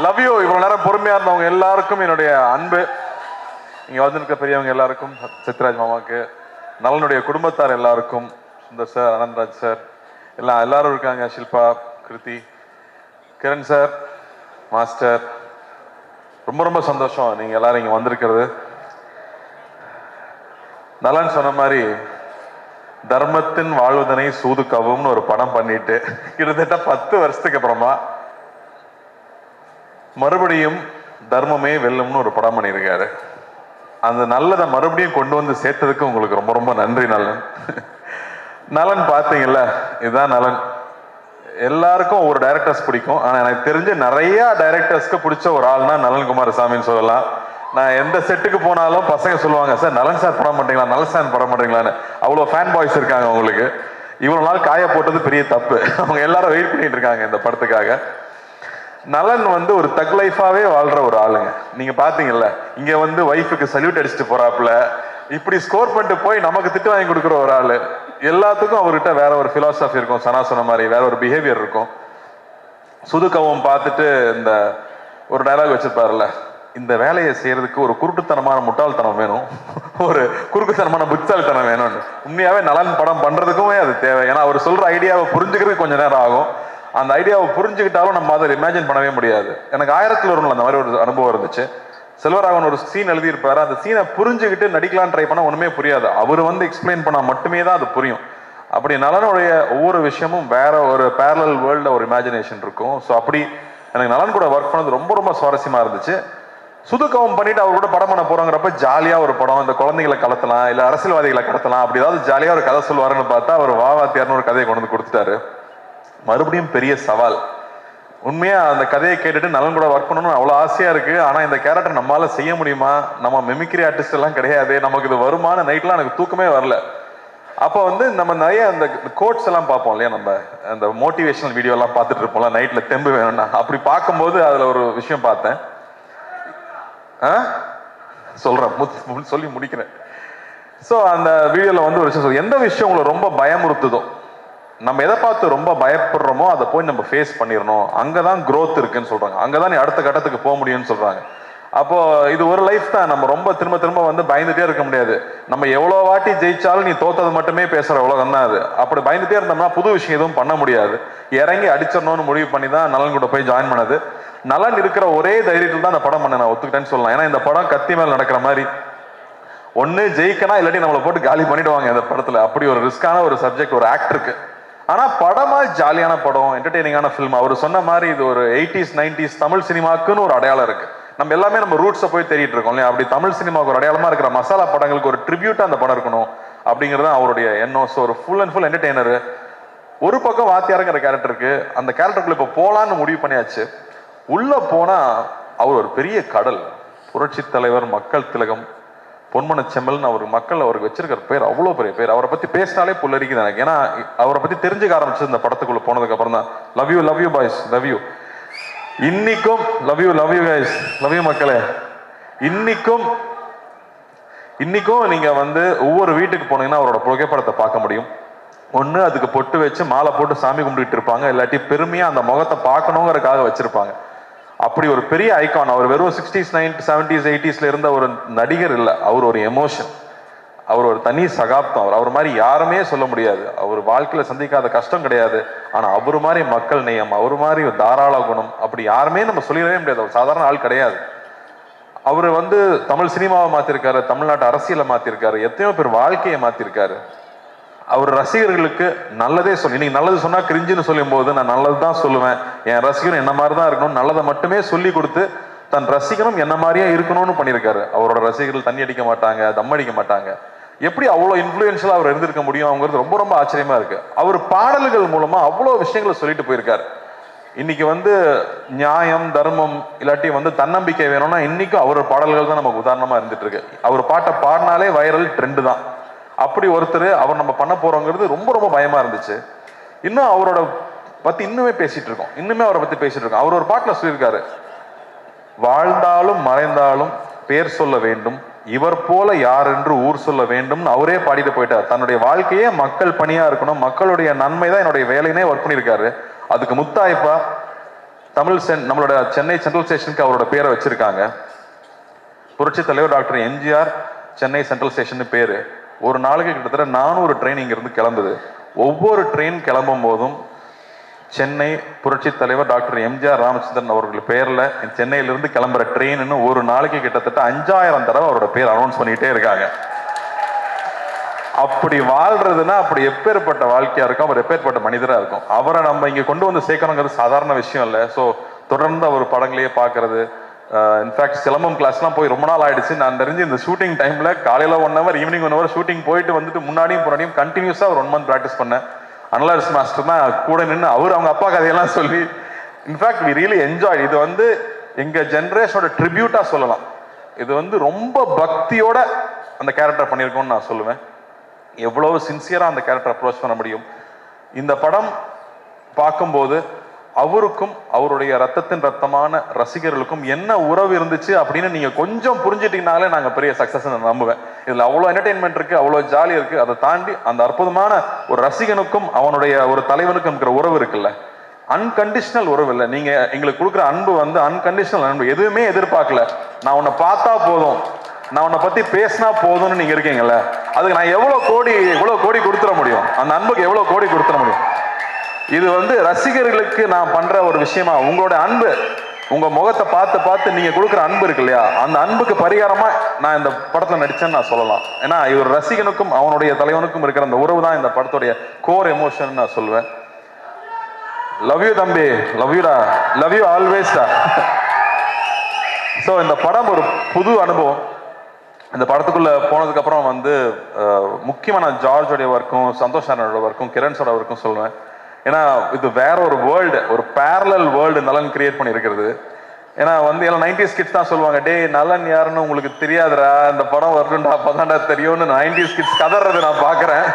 Love you. இவ்வளவு நேரம் பொறுமையா இருந்தவங்க எல்லாருக்கும் என்னுடைய அன்பு. இங்க வந்திருக்க பெரியவங்க எல்லாருக்கும், சித்ராஜ் மாமாவுக்கு, நலனுடைய குடும்பத்தார் எல்லாருக்கும், சுந்தர் சார், அனந்தராஜ் சார், எல்லாரும் இருக்காங்க, ஷில்பா, கிருதி, கிரண் சார், மாஸ்டர். ரொம்ப ரொம்ப சந்தோஷம் நீங்க எல்லாரும் இங்க வந்திருக்கிறது. நலன் சொன்ன மாதிரி தர்மத்தின் வாழ்வதனை சூது கவும்னு ஒரு படம் பண்ணிட்டு கிட்டத்தட்ட 10 வருஷத்துக்கு அப்புறமா மறுபடியும் தர்மமே வெல்லும்னு ஒரு படம் பண்ணியிருக்காரு. அந்த நல்லதை மறுபடியும் கொண்டு வந்து சேர்த்ததுக்கு உங்களுக்கு ரொம்ப ரொம்ப நன்றி நலன். நலன் பார்த்தீங்கல்ல, இதுதான் நலன். எல்லாருக்கும் ஒரு டைரக்டர்ஸ் பிடிக்கும். ஆனால் எனக்கு தெரிஞ்ச நிறைய டைரக்டர்ஸ்க்கு பிடிச்ச ஒரு ஆள்னா நலன் குமாரசாமின்னு சொல்லலாம். நான் எந்த செட்டுக்கு போனாலும் பசங்க சொல்லுவாங்க, சார் நலன் சார் படம் பண்ணுறீங்களா, நலன் சார் படம் பண்ணுறீங்களான்னு. அவ்வளோ ஃபேன் பாய்ஸ் இருக்காங்க அவங்களுக்கு. இவ்வளோ நாள் காய போட்டது பெரிய தப்பு. அவங்க எல்லாரும் வெயிட் பண்ணிட்டு இருக்காங்க இந்த படத்துக்காக. நலன் வந்து ஒரு தக் லைஃபாவே வாழ்ற ஒரு ஆளுங்க. நீங்க பாத்தீங்கல்ல, இங்க வந்து ஒய்ஃபுக்கு சல்யூட் அடிச்சுட்டு போறாப்புல, இப்படி ஸ்கோர் பண்ணிட்டு போய் நமக்கு திட்டு வாங்கி கொடுக்குற ஒரு ஆளு. எல்லாத்துக்கும் அவர்கிட்ட வேற ஒரு பிலாசபி இருக்கும், சனா சொன்ன மாதிரி வேற ஒரு பிஹேவியர் இருக்கும். சுதுக்கவும் பார்த்துட்டு இந்த ஒரு டயலாக் வச்சிருப்பாருல்ல, இந்த வேலையை செய்யறதுக்கு ஒரு குருட்டுத்தனமான முட்டாள்தனம் வேணும், ஒரு குறுக்குத்தனமான புத்தாள்தனம் வேணும்னு. உண்மையாவே நலன் படம் பண்றதுக்குமே அது தேவை. ஏன்னா அவர் சொல்ற ஐடியாவை புரிஞ்சுக்கிறதுக்கு கொஞ்சம் நேரம் ஆகும். அந்த ஐடியாவை புரிஞ்சுக்கிட்டாலும் நம்ம அதை இமேஜின் பண்ணவே முடியாது. எனக்கு 1000ல் ஒருவன்ல அந்த மாதிரி ஒரு அனுபவம் இருந்துச்சு. செல்வராகவன் ஒரு சீன் எழுதியிருப்பாரு. அந்த சீனை புரிஞ்சுக்கிட்டு நடிக்கலாம் ட்ரை பண்ண ஒண்ணுமே புரியாது. அவர் வந்து எக்ஸ்பிளைன் பண்ணா மட்டுமே தான் அது புரியும். அப்படி நலனுடைய ஒவ்வொரு விஷயமும் வேற ஒரு பேரலல் வேர்ல்ட்ல ஒரு இமேஜினேஷன் இருக்கும். ஸோ அப்படி எனக்கு நலன் கூட ஒர்க் பண்ணது ரொம்ப ரொம்ப சுவாரஸ்யமா இருந்துச்சு. சுதுக்கவும் பண்ணிட்டு அவர் கூட படம் பண்ண போறோங்கிறப்ப ஜாலியா ஒரு படம், இந்த குழந்தைகளை கடத்தலாம், இல்ல அரசியல்வாதிகளை கடத்தலாம், அப்படி ஏதாவது ஜாலியா ஒரு கதை சொல்லுவாருன்னு பார்த்தா அவர் வாவாத்தியார்னு ஒரு கதையை கொண்டு வந்து கொடுத்துட்டாரு. மறுபடியும் பெரிய சவால். உண்மையா அந்த கதையை கேட்டுட்டு நலன் கூட ஒர்க் பண்ணணும்னு அவ்வளவு ஆசையா இருக்கு. ஆனா இந்த கேரக்டர் நம்மளால செய்ய முடியுமா, நம்ம மிமிக்ரி ஆர்டிஸ்ட் எல்லாம் கிடையாது, நமக்கு இது வருமான நைட்லாம் எனக்கு தூக்கமே வரல. அப்போ வந்து நம்ம நிறைய அந்த கோட்ஸ் எல்லாம் பார்ப்போம் இல்லையா, நம்ம அந்த மோட்டிவேஷனல் வீடியோ எல்லாம் பார்த்துட்டு இருப்போம்ல, நைட்ல தெம்பு வேணும்னா. அப்படி பார்க்கும்போது அதுல ஒரு விஷயம் பார்த்தேன். சொல்றேன், சொல்லி முடிக்கிறேன். ஸோ அந்த வீடியோல வந்து ஒரு விஷயம், எந்த விஷயம் உங்களை ரொம்ப பயமுறுத்துதோ, நம்ம எதை பார்த்து ரொம்ப பயப்படுறோமோ அதை போய் நம்ம ஃபேஸ் பண்ணிடணும், அங்கதான் growth இருக்குன்னு சொல்றாங்க, அங்கதான் நீ அடுத்த கட்டத்துக்கு போக முடியும்னு சொல்றாங்க. அப்போ இது ஒரு லைஃப் தான். நம்ம ரொம்ப திரும்ப திரும்ப வந்து பயந்துட்டே இருக்க முடியாது. நம்ம எவ்வளவு வாட்டி ஜெயிச்சாலும் நீ தோத்தது மட்டுமே பேசுற உலகம் தான் அது. அப்படி பயந்துட்டே இருந்தோம்னா புது விஷயம் எதுவும் பண்ண முடியாது. இறங்கி அடிச்சிடணும்னு முடிவு பண்ணி தான் நலன் கூட போய் ஜாயின் பண்ணது. நலன் இருக்கிற ஒரே தைரியத்தில் தான் இந்த படம் பண்ண நான் ஒத்துக்கிட்டேன்னு சொல்லலாம். ஏன்னா இந்த படம் கத்தி மேல் நடக்கிற மாதிரி, ஒன்னு ஜெயிக்கனா இல்லாட்டி நம்மளை போட்டு காலி பண்ணிடுவாங்க இந்த படத்துல. அப்படி ஒரு ரிஸ்கான ஒரு சப்ஜெக்ட் ஒரு ஆக்டருக்கு. ஆனா படமா ஜாலியான படம், என்டர்டெய்னிங்கான ஃபிலிம். அவர் சொன்ன மாதிரி இது ஒரு 80s 90s தமிழ் சினிமாக்குன்னு ஒரு அடையாளம் இருக்கு. நம்ம எல்லாமே நம்ம ரூட்ஸை போய் தேடிட்டு இருக்கோம் இல்லையா, அப்படி தமிழ் சினிமாவுக்கு ஒரு அடையாளமா இருக்கிற மசாலா படங்களுக்கு ஒரு ட்ரிபியூட்டா அந்த படம் இருக்கணும் அப்படிங்கிறது அவருடைய எண்ணம். ஸோ ஒரு ஃபுல் அண்ட் ஃபுல் என்டர்டெய்னர். ஒரு பக்கம் வாத்தியாருங்கிற கேரக்டருக்கு, அந்த கேரக்டருக்குள்ள இப்போ போலான்னு முடிவு பண்ணியாச்சு. உள்ள போனா அவர் ஒரு பெரிய கடல், புரட்சி தலைவர், மக்கள் திலகம், பொன்மன செம்மல்னு அவர் மக்கள் அவருக்கு வச்சிருக்கிற பேர் அவ்வளோ பெரிய பேர். அவரை பத்தி பேசினாலே புல்லரிக்குது எனக்கு. ஏன்னா அவரை பத்தி தெரிஞ்சுக்க ஆரம்பிச்சது இந்த படத்துக்குள்ள போனதுக்கு அப்புறம் தான். Love you boys, love you. இன்னைக்கும் love you guys, love you மக்களே. இன்னைக்கும் நீங்க வந்து ஒவ்வொரு வீட்டுக்கு போனீங்கன்னா அவரோட புகைப்படத்தை பார்க்க முடியும். ஒண்ணு அதுக்கு பொட்டு வச்சு மாலை போட்டு சாமி கும்பிட்டு இருப்பாங்க, இல்லாட்டி பெருமையா அந்த முகத்தை பார்க்கணுங்கிறதுக்காக வச்சிருப்பாங்க. அப்படி ஒரு பெரிய ஐகான். அவர் வெறும் 60s 90s 70s 80sல இருந்த ஒரு நடிகர் இல்ல, அவர் ஒரு எமோஷன், அவர் ஒரு தனி சகாப்தம். அவர் மாதிரி யாருமே சொல்ல முடியாது. அவர் வாழ்க்கையில சந்திக்காத கஷ்டம் கிடையாது. ஆனா அவர் மாதிரி மக்கள் நேயம், அவர் மாதிரி தாராள குணம், அப்படி யாருமே நம்ம சொல்லிடவே முடியாது. அவர் சாதாரண ஆள் கிடையாது. அவர் வந்து தமிழ் சினிமாவை மாத்திருக்காரு, தமிழ்நாட்டு அரசியலை மாத்திருக்காரு, எத்தனையோ பேர் வாழ்க்கையை மாத்திருக்காரு. அவர் ரசிகர்களுக்கு நல்லதே சொல்லி, இன்னைக்கு நல்லது சொன்னா கிரிஞ்சுன்னு சொல்லும் போது நான் நல்லதுதான் சொல்லுவேன், என் ரசிகரும் என்ன மாதிரிதான் இருக்கணும், நல்லதை மட்டுமே சொல்லி கொடுத்து தன் ரசிகனும் என்ன மாதிரியே இருக்கணும்னு பண்ணியிருக்காரு. அவரோட ரசிகர்கள் தண்ணி அடிக்க மாட்டாங்க, தம் அடிக்க மாட்டாங்க. எப்படி அவ்வளோ இன்ஃப்ளூயன்ஷியலா அவர் இருந்திருக்க முடியும் அவங்கிறது ரொம்ப ரொம்ப ஆச்சரியமா இருக்கு. அவர் பாடல்கள் மூலமா அவ்வளோ விஷயங்களை சொல்லிட்டு போயிருக்காரு. இன்னைக்கு வந்து நியாயம் தர்மம் இல்லாட்டி வந்து தன்னம்பிக்கை வேணும்னா இன்னைக்கும் அவரோட பாடல்கள் தான் நமக்கு உதாரணமா இருந்துட்டு இருக்கு. அவர் பாட்டை பாடினாலே வைரல் ட்ரெண்டு தான். அப்படி ஒருத்தர் அவர் நம்ம பண்ண போறோங்கிறது ரொம்ப ரொம்ப பயமா இருந்துச்சு. இன்னும் அவரோட பத்தி இன்னுமே பேசிட்டு இருக்கோம், அவரை பத்தி பேசிட்டு இருக்கோம். அவர் ஒரு பாட்டுல சொல்லியிருக்காரு, வாழ்ந்தாலும் மறைந்தாலும் பேர் சொல்ல வேண்டும், இவர் போல யார் என்று ஊர் சொல்ல வேண்டும். அவரே பாடிட்டு போயிட்டார். தன்னுடைய வாழ்க்கையே மக்கள் பணியா இருக்கணும், மக்களுடைய நன்மை தான் என்னுடைய வேலைனே ஒர்க் பண்ணியிருக்காரு. அதுக்கு முத்தாய்ப்பா நம்மளோட சென்னை சென்ட்ரல் ஸ்டேஷனுக்கு அவரோட பேரை வச்சிருக்காங்க. புரட்சி தலைவர் doctor MGR Chennai central station பேரு. ஒரு நாளைக்கு கிட்டத்தட்ட 400 ட்ரெயின் இங்கிருந்து கிளம்புது. ஒவ்வொரு ட்ரெயின் கிளம்பும் போதும் சென்னை புரட்சி தலைவர் டாக்டர் எம்ஜிஆர் ராமச்சந்திரன் அவர்கள் பேர்ல சென்னையிலிருந்து கிளம்புற ட்ரெயின் ஒரு நாளைக்கு கிட்டத்தட்ட 5000 தடவை அவரோட பேர் அனௌன்ஸ் பண்ணிட்டே இருக்காங்க. அப்படி வாழ்றதுன்னா அப்படி எப்பேற்பட்ட வாழ்க்கையா இருக்கும், அவர் எப்பேற்பட்ட மனிதரா இருக்கும். அவரை நம்ம இங்க கொண்டு வந்து சேர்க்கணுங்கிறது சாதாரண விஷயம் இல்லை. ஸோ தொடர்ந்து அவர் படங்களையே பார்க்கறது. இன்ஃபேக்ட் சிலம்பம் கிளாஸ்லாம் போய் ரொம்ப நாள் ஆயிடுச்சு. நான் தெரிஞ்சு இந்த ஷூட்டிங் டைம்ல காலையில 1 hour ஈவினிங் 1 hour ஷூட்டிங் போயிட்டு வந்துட்டு முன்னாடியும் புறாடியும் கண்டினியூஸா ஒரு 1 month ப்ராக்டிஸ் பண்ணேன். அனலர்ஸ் மாஸ்டர் தான் கூட நின்று அவங்க அப்பா கதையெல்லாம் சொல்லி இன்ஃபேக்ட் வி ரியலி என்ஜாய். இது எங்க ஜென்ரேஷனோட ட்ரிபியூட்டா சொல்லலாம். இது ரொம்ப பக்தியோட அந்த கேரக்டர் பண்ணியிருக்கோம்னு நான் சொல்லுவேன். எவ்வளவு சின்சியரா அந்த கேரக்டர் அப்ரோச் பண்ண முடியும். இந்த படம் பார்க்கும்போது அவருக்கும் அவருடைய ரத்தத்தின் ரத்தமான ரசிகர்களுக்கும் என்ன உறவு இருந்துச்சு அப்படின்னு நீங்க கொஞ்சம் புரிஞ்சிட்டீங்கனாலே நாங்க பெரிய சக்சஸ் நம்புவேன். இதுல அவ்வளவு என்டர்டெயின்மெண்ட் இருக்கு, அவ்வளவு ஜாலி இருக்கு. அதை தாண்டி அந்த அற்புதமான ஒரு ரசிகனுக்கும் அவனுடைய ஒரு தலைவனுக்கும் இருக்கிற உறவு இருக்குல்ல, அன்கண்டிஷனல் உறவு இல்லை. நீங்க எங்களுக்கு கொடுக்குற அன்பு அன்கண்டிஷனல் அன்பு. எதுவுமே எதிர்பார்க்கல, நான் உன்னை பார்த்தா போதும், நான் உன்னை பத்தி பேசினா போதும்னு நீங்க இருக்கீங்கல்ல, அதுக்கு நான் எவ்வளவு கோடி கொடுத்துட முடியும், அந்த அன்புக்கு எவ்வளவு கோடி கொடுத்துட முடியும். இது ரசிகர்களுக்கு நான் பண்ற ஒரு விஷயமா. உங்களோட அன்பு, உங்க முகத்தை பார்த்து நீங்க கொடுக்குற அன்பு இருக்கு இல்லையா, அந்த அன்புக்கு பரிகாரமா நான் இந்த படத்துல நடிச்சேன்னு நான் சொல்லலாம். ஏன்னா இவர் ரசிகனுக்கும் அவனுடைய தலைவனுக்கும் இருக்கிற அந்த உறவு தான் இந்த படத்துடைய கோர் எமோஷன் நான் சொல்லுவேன். லவ் யூ தம்பி, லவ் யூடா, லவ் யூ ஆல்வேஸ்டா. ஸோ இந்த படம் ஒரு புது அனுபவம். இந்த படத்துக்குள்ள போனதுக்கு அப்புறம் முக்கியமா நான் ஜார்ஜோடைய ஒர்க்கும் சந்தோஷ் நாராயணோட ஒர்க்கும் கிரண்ஸோட ஒர்க்கும் சொல்லுவேன். ஏன்னா இது வேற ஒரு வேர்ல்டு, ஒரு பேரலல் வேர்ல்டு நலன் கிரியேட் பண்ணி இருக்கிறது. ஏன்னா எல்லாம் 90s கிட்ஸ் தான் சொல்லுவாங்க, டே நலன் யாருன்னு உங்களுக்கு தெரியாதுடா, இந்த படம் வரணும்டா அப்பதான்டா தெரியும்னு 90s கிட்ஸ் கதறது நான் பாக்குறேன்.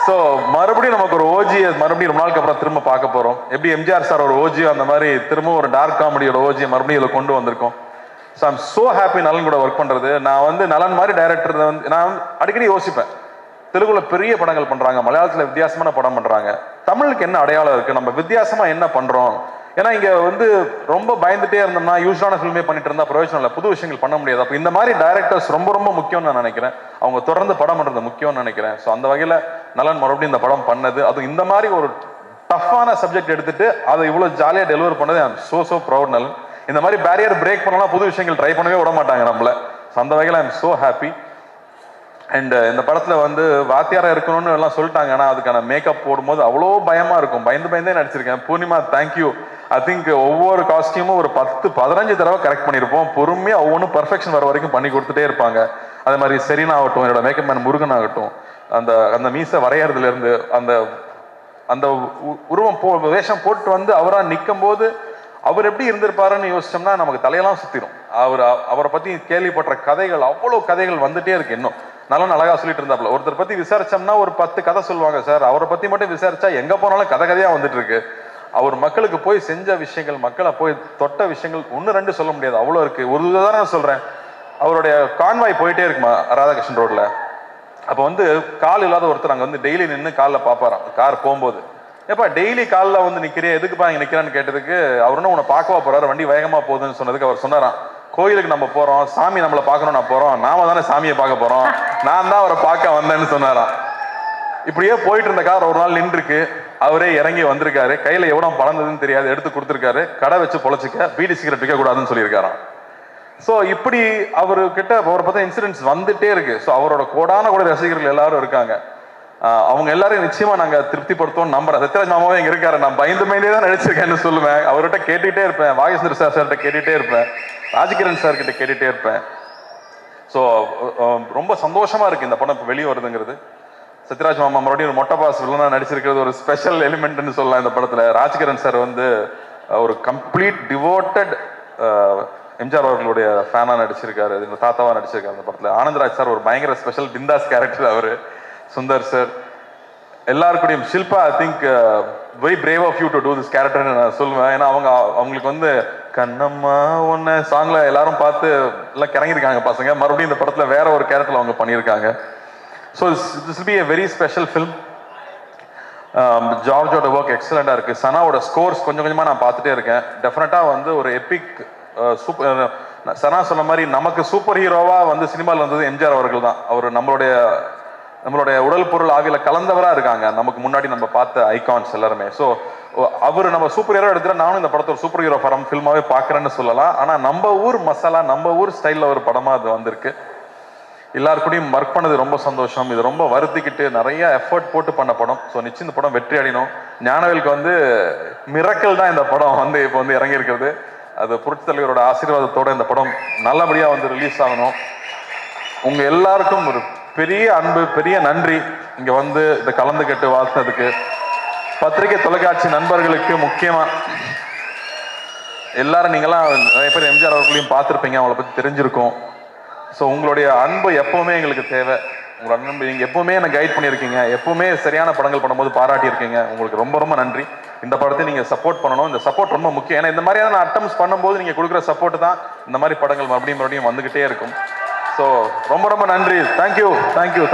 ஸோ மறுபடியும் நமக்கு ஒரு ஓஜியை மறுபடியும் ரொம்ப நாளுக்கு அப்புறம் திரும்ப பார்க்க போறோம். எப்படி எம்ஜிஆர் சார் ஒரு ஓஜியோ அந்த மாதிரி திரும்ப ஒரு டார்க் காமெடியோட ஓஜியை மறுபடியும் இதில் கொண்டு வந்திருக்கோம். ஸோ ஐம் சோ ஹாப்பி நலன் கூட ஒர்க் பண்றது. நான் நலன் மாதிரி டைரக்டர் நான் அடிக்கடி யோசிப்பேன், தெலுங்குல பெரிய படங்கள் பண்றாங்க, மலையாளத்துல வித்தியாசமான படம் பண்றாங்க, தமிழுக்கு என்ன அடையாளம் இருக்கு, நம்ம வித்தியாசமா என்ன பண்றோம். ஏன்னா இங்க ரொம்ப பயந்துட்டே இருந்தோம்னா யூஸ்வலான ஃபில்மே பண்ணிட்டு இருந்தா பிரயோஜனம் இல்லை, புது விஷயங்கள் பண்ண முடியாது. அப்போ இந்த மாதிரி டைரக்டர்ஸ் ரொம்ப ரொம்ப முக்கியம்னு நான் நினைக்கிறேன். அவங்க தொடர்ந்து படம் பண்றது முக்கியம்னு நினைக்கிறேன். ஸோ அந்த வகையில நலன் மறுபடியும் இந்த படம் பண்ணது, அது இந்த மாதிரி ஒரு டஃப்பான சப்ஜெக்ட் எடுத்துட்டு அதை இவ்வளவு ஜாலியா டெலிவர் பண்ணது ஐ அம் சோ ப்ரௌட். நலன் இந்த மாதிரி பேரியர் பிரேக் பண்ணலாம், புது விஷயங்கள் ட்ரை பண்ணவே விட மாட்டாங்க நம்மள. அந்த வகையில் I am so happy. And இந்த படத்துல வாத்தியாரா இருக்கணும்னு எல்லாம் சொல்லிட்டாங்க. ஆனா அதுக்கான மேக்கப் போடும்போது அவ்வளோ பயமா இருக்கும், பயந்தே நடிச்சிருக்கேன். பூர்ணிமா தேங்க்யூ. ஐ திங்க் ஒவ்வொரு காஸ்டியூமும் ஒரு 10-15 தடவை கரெக்ட் பண்ணியிருப்போம். பொறுமையா ஒவ்வொன்றும் பர்ஃபெக்ஷன் வர வரைக்கும் பண்ணி கொடுத்துட்டே இருப்பாங்க. அதே மாதிரி செரீனா ஆகட்டும், என்னோட மேக்கப் மேன் முருகன் ஆகட்டும், அந்த மீசை வரையறதுல இருந்து அந்த உருவம் வேஷம் போட்டு அவரா நிற்கும் போது அவர் எப்படி இருந்திருப்பாருன்னு யோசிச்சோம்னா நமக்கு தலையெல்லாம் சுத்திரும். அவரை பத்தி கேள்விப்பட்ட கதைகள், அவ்வளவு கதைகள் வந்துட்டே இருக்கு. இன்னும் நல்லா அழகா சொல்லிட்டு இருந்தாப்புல. ஒருத்தர் பத்தி விசாரிச்சோம்னா ஒரு 10 கதை சொல்லுவாங்க சார், அவரை பத்தி மட்டும் விசாரிச்சா எங்க போனாலும் கதையா வந்துட்டு இருக்கு. அவர் மக்களுக்கு போய் செஞ்ச விஷயங்கள், மக்களை போய் தொட்ட விஷயங்கள் 1-2 சொல்ல முடியாது, அவ்வளவு இருக்கு. ஒரு உதாரணம் சொல்றேன், அவருடைய கான்வாய் போயிட்டே இருக்குமா ராதாகிருஷ்ணன் ரோட்ல. அப்ப கால் இல்லாத ஒருத்தர் அங்க டெய்லி நின்று காலில் பாப்பாராம், கார் போகும்போது. ஏப்பா டெய்லி காலில் நிக்கிறியா, எதுக்குப்பா இங்க நிக்கிறான்னு கேட்டதுக்கு, அவருன்னு உன்னை பார்க்கவா போறாரு, வண்டி வேகமா போகுதுன்னு சொன்னதுக்கு அவர் சொன்னாராம், கோயிலுக்கு நம்ம போறோம், சாமி நம்மளை பார்க்கணும், நான் போறோம், நாம தானே சாமியை பார்க்க போறோம், நான் தான் அவரை பார்க்க வந்தேன்னு சொன்னாராம். இப்படியே போயிட்டு இருந்த கார் ஒரு நாள் நின்றுருக்கு, அவரே இறங்கி வந்திருக்காரு, கையில எவ்வளவு பழந்ததுன்னு தெரியாது, எடுத்து கொடுத்துருக்காரு, கடை வச்சு பொழைச்சிக்க, பீடி சிகரெட் விற்க கூடாதுன்னு சொல்லியிருக்காராம். ஸோ இப்படி அவர்கிட்ட அவரை பார்த்தா இன்சிடென்ட்ஸ் வந்துட்டே இருக்கு. ஸோ அவரோட கோடான கூட ரசிகர்கள் எல்லாரும் இருக்காங்க. அவங்க எல்லாரும் நிச்சயமா நாங்க திருப்திப்படுத்தோம் நம்புறேன். சத்யராஜ் மாமாவே இங்க இருக்காரு, நான் பயந்தே தான் நடிச்சிருக்கேன்னு சொல்லுவேன். அவர்கிட்ட கேட்டுட்டே இருப்பேன், வாகேஸ்வர சார்கிட்ட கேட்டுட்டே இருப்பேன், ராஜ்கிரண் சார் கிட்ட கேட்டுட்டே இருப்பேன். ஸோ ரொம்ப சந்தோஷமா இருக்கு இந்த படம் இப்போ வெளியே வருதுங்கிறது. சத்யராஜ் மாமா மறுபடியும் ஒரு மொட்டை பாஸ் வில்லனா நடிச்சிருக்கிறது ஒரு ஸ்பெஷல் எலிமெண்ட்னு சொல்லலாம் இந்த படத்துல. ராஜ்கிரண் சார் ஒரு கம்ப்ளீட் டிவோட்டட் எம்ஜிஆர் அவர்களுடைய ஃபேனா நடிச்சிருக்காரு, தாத்தாவா நடிச்சிருக்காரு இந்த படத்துல. ஆனந்த்ராஜ் சார் ஒரு பயங்கர ஸ்பெஷல் பிந்தாஸ் கேரக்டர் அவரு. சுந்தர் சார் எல்லாருக்கூடையும், Shilpa I think very brave of you to do this கேரக்டர்னு நான் சொல்லுவேன். ஏன்னா அவங்களுக்கு கண்ணம்மா ஒன்னு சாங்ல எல்லாரும் பார்த்து எல்லாம் கிறங்கிருக்காங்க பசங்க. மறுபடியும் இந்த படத்துல வேற ஒரு கேரக்டர்ல அவங்க பண்ணியிருக்காங்க. So this will be a very special film. ஜார்ஜோட ஒர்க் எக்ஸலண்டாக இருக்குது. சனாவோட ஸ்கோர்ஸ் கொஞ்சம் கொஞ்சமாக நான் பார்த்துட்டே இருக்கேன். டெஃபினட்டாக வந்து ஒரு எப்பிக் சூப்பர். சனா சொன்ன மாதிரி நமக்கு சூப்பர் ஹீரோவாக வந்து சினிமாவில் வந்தது எம்ஜிஆர் அவர்கள் தான். அவர் நம்மளுடைய உடல் பொருள் ஆவியில கலந்தவராக இருக்காங்க. நமக்கு முன்னாடி நம்ம பார்த்த ஐகான்ஸ் எல்லாருமே. ஸோ அவர் நம்ம சூப்பர் ஹீரோ எடுத்துகிற நானும் இந்த படத்தை ஒரு சூப்பர் ஹீரோ படம் ஃபில்மாவே பார்க்குறேன்னு சொல்லலாம். ஆனால் நம்ம ஊர் மசாலா, நம்ம ஊர் ஸ்டைலில் ஒரு படமாக அது வந்திருக்கு. எல்லாருக்கூடையும் ஒர்க் பண்ணது ரொம்ப சந்தோஷம். இது ரொம்ப வருத்திக்கிட்டு நிறைய எஃபர்ட் போட்டு பண்ண படம். ஸோ நிச்சயம் இந்த படம் வெற்றி அடையணும். ஞானவேலுக்கு வந்து மிரக்கல் தான் இந்த படம் வந்து இப்போ வந்து இறங்கியிருக்கிறது. அது புரட்சி தலைவரோட ஆசீர்வாதத்தோட இந்த படம் நல்லபடியாக வந்து ரிலீஸ் ஆகணும். உங்கள் எல்லாருக்கும் ஒரு பெரிய அன்பு, பெரிய நன்றி. இங்கே வந்து இதை கலந்துக்கிட்டு வாழ்த்ததுக்கு பத்திரிகை தொலைக்காட்சி நண்பர்களுக்கு முக்கியமாக எல்லாரும் நீங்களாம் நிறைய பேர் எம்ஜிஆர் அவர்களையும் பார்த்துருப்பீங்க, அவங்கள பற்றி தெரிஞ்சிருக்கும். ஸோ உங்களுடைய அன்பு எப்பவுமே எங்களுக்கு தேவை. உங்களோட அன்பு நீங்கள் எப்பவுமே என்னை கைட் பண்ணியிருக்கீங்க, எப்பவுமே சரியான படங்கள் பண்ணும்போது பாராட்டியிருக்கீங்க. உங்களுக்கு ரொம்ப ரொம்ப நன்றி. இந்த படத்தை நீங்கள் சப்போர்ட் பண்ணணும். இந்த சப்போர்ட் ரொம்ப முக்கியம். ஏன்னா இந்த மாதிரியான அட்டம்ஸ் பண்ணும்போது நீங்கள் கொடுக்குற சப்போர்ட் தான் இந்த மாதிரி படங்கள் மறுபடியும் வந்துகிட்டே இருக்கும். ஸோ ரொம்ப ரொம்ப நன்றி. தேங்க்யூ.